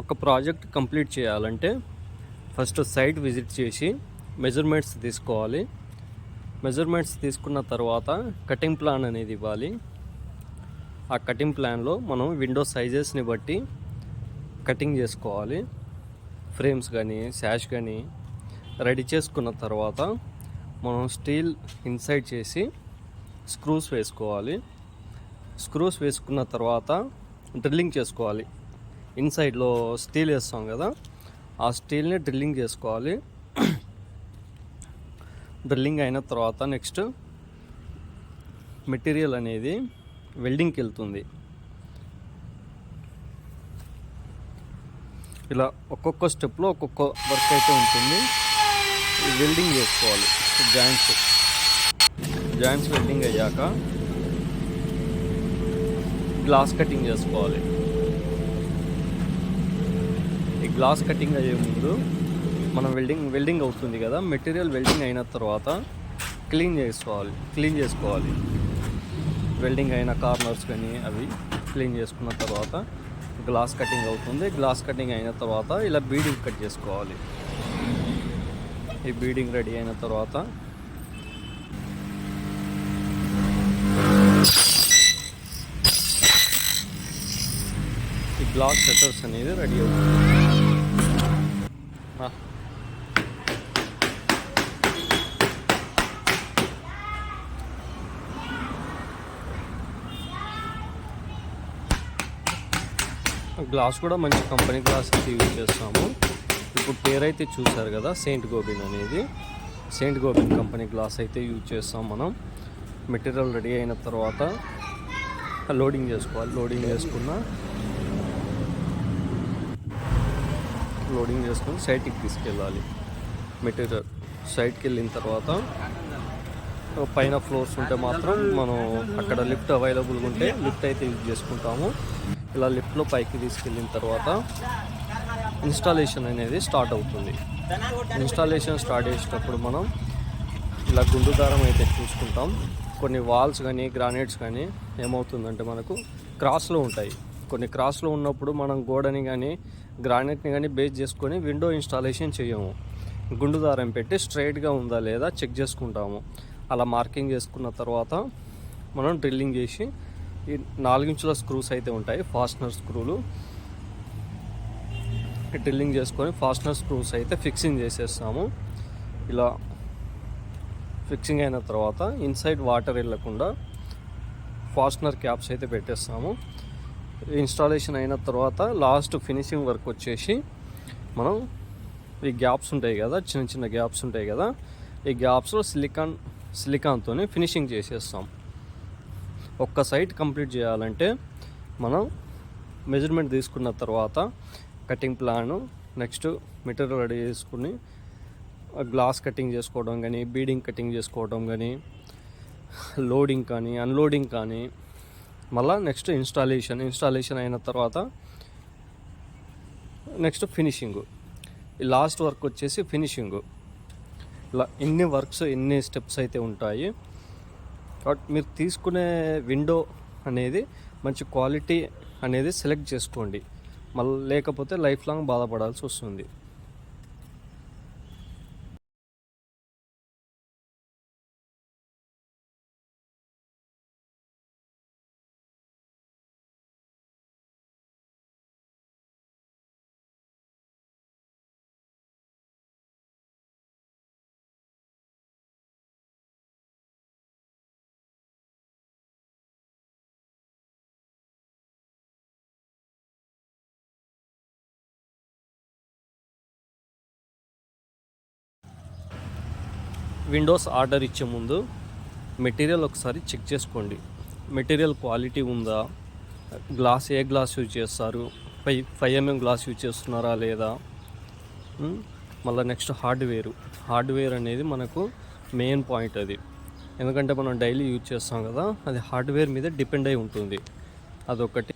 ఒక project complete చేయాలంటే first sight visit చేసి మెజర్మెంట్స్ తీసుకోవాలి. మెజర్మెంట్స్ తీసుకున్న తర్వాత కటింగ్ ప్లాన్ అనేది ఇవ్వాలి. ఆ కటింగ్ ప్లాన్లో మనం విండో సైజెస్ని బట్టి కటింగ్ చేసుకోవాలి. ఫ్రేమ్స్ కానీ శాష్ కానీ రెడీ చేసుకున్న తర్వాత మనం స్టీల్ ఇన్సైడ్ చేసి స్క్రూస్ వేసుకోవాలి. స్క్రూస్ వేసుకున్న తర్వాత డ్రిల్లింగ్ చేసుకోవాలి. ఇన్సైడ్లో స్టీల్ వేస్తాం కదా, ఆ స్టీల్ని డ్రిల్లింగ్ చేసుకోవాలి. డ్రిల్లింగ్ అయిన తర్వాత నెక్స్ట్ మెటీరియల్ అనేది వెల్డింగ్కి వెళ్తుంది. ఇలా ఒక్కొక్క స్టెప్లో ఒక్కొక్క వర్క్ అయితే ఉంటుంది. వెల్డింగ్ చేసుకోవాలి. జాయింట్స్ వెల్డింగ్ అయ్యాక గ్లాస్ కటింగ్ చేసుకోవాలి. ఈ గ్లాస్ కటింగ్ అయ్యే ముందు మనం వెల్డింగ్ అవుతుంది కదా, మెటీరియల్ వెల్డింగ్ అయిన తర్వాత క్లీన్ చేసుకోవాలి. వెల్డింగ్ అయిన కార్నర్స్ కానీ అవి క్లీన్ చేసుకున్న తర్వాత గ్లాస్ కటింగ్ అవుతుంది. గ్లాస్ కటింగ్ అయిన తర్వాత ఇలా బీడింగ్ కట్ చేసుకోవాలి. ఈ బీడింగ్ రెడీ అయిన తర్వాత ఈ గ్లాస్ షట్టర్స్ అనేది రెడీ అవుతుంది. గ్లాస్ కూడా మంచి కంపెనీ గ్లాస్ అయితే యూజ్ చేస్తాము. ఇప్పుడు పేరు అయితే చూసారు కదా, సెయింట్ గోబిన్ అనేది. సెయింట్ గోబిన్ కంపెనీ గ్లాస్ అయితే యూజ్ చేస్తాం మనం. మెటీరియల్ రెడీ అయిన తర్వాత లోడింగ్ చేసుకోవాలి. లోడింగ్ చేసుకొని సైట్కి తీసుకెళ్ళాలి. మెటీరియల్ సైట్కి వెళ్ళిన తర్వాత పైన ఫ్లోర్స్ ఉంటే మాత్రం మనం అక్కడ లిఫ్ట్ అవైలబుల్గా ఉంటే లిఫ్ట్ అయితే యూజ్ చేసుకుంటాము. ఇలా లిఫ్ట్లో పైకి తీసుకెళ్ళిన తర్వాత ఇన్స్టాలేషన్ అనేది స్టార్ట్ అవుతుంది. ఇన్స్టాలేషన్ స్టార్ట్ చేసేటప్పుడు మనం ఇలా గుండు దారం అయితే చూసుకుంటాం. కొన్ని వాల్స్ కానీ గ్రానైట్స్ కానీ ఏమవుతుందంటే మనకు క్రాస్లో ఉంటాయి. కొన్ని క్రాస్లో ఉన్నప్పుడు మనం గోడని కానీ గ్రానైట్ని కానీ బేస్ చేసుకొని విండో ఇన్స్టాలేషన్ చేయము. గుండు దారం పెట్టి స్ట్రైట్గా ఉందా లేదా చెక్ చేసుకుంటాము. అలా మార్కింగ్ చేసుకున్న తర్వాత మనం డ్రిల్లింగ్ చేసి ఈ 4 ఇంచుల స్క్రూస్ అయితే ఉంటాయి, ఫాస్ట్నర్ స్క్రూలు. డ్రిల్లింగ్ చేసుకొని ఫాస్ట్నర్ స్క్రూస్ అయితే ఫిక్సింగ్ చేసేస్తాము. ఇలా ఫిక్సింగ్ అయిన తర్వాత ఇన్సైడ్ వాటర్ వెళ్ళకుండా ఫాస్ట్నర్ క్యాప్స్ అయితే పెట్టేస్తాము. ఇన్స్టాలేషన్ అయిన తర్వాత లాస్ట్ ఫినిషింగ్ వర్క్ వచ్చేసి మనం ఈ గ్యాప్స్ ఉంటాయి కదా, చిన్న గ్యాప్స్ ఉంటాయి కదా, ఈ గ్యాప్స్లో సిలికాన్తో ఫినిషింగ్ చేసేస్తాం. ఒక్క సైట్ కంప్లీట్ చేయాలంటే మనం మెజర్మెంట్ తీసుకున్న తర్వాత cutting plan, next material ready చేసుకుని గ్లాస్ కటింగ్ చేసుకోవడం కానీ, బీడింగ్ కటింగ్ చేసుకోవడం కానీ, లోడింగ్ కానీ అన్లోడింగ్ కానీ, మళ్ళీ నెక్స్ట్ ఇన్స్టాలేషన్ అయిన తర్వాత నెక్స్ట్ ఫినిషింగ్. ఈ లాస్ట్ వర్క్ వచ్చేసి ఫినిషింగ్. ఇలా ఎన్ని స్టెప్స్ అయితే ఉంటాయి. కాబట్టి మీరు తీసుకునే విండో అనేది మంచి క్వాలిటీ అనేది సెలెక్ట్ చేసుకోండి. మళ్ళీ లేకపోతే లైఫ్ లాంగ్ బాధపడాల్సి వస్తుంది. విండోస్ ఆర్డర్ ఇచ్చే ముందు మెటీరియల్ ఒకసారి చెక్ చేసుకోండి. మెటీరియల్ క్వాలిటీ ఉందా, ఏ గ్లాస్ యూజ్ చేస్తారు, 5mm గ్లాస్ యూజ్ చేస్తున్నారా లేదా. మళ్ళీ నెక్స్ట్ హార్డ్వేర్ అనేది మనకు మెయిన్ పాయింట్. అది ఎందుకంటే మనం డైలీ యూజ్ చేస్తాం కదా, అది హార్డ్వేర్ మీద డిపెండ్ అయి ఉంటుంది. అదొకటి.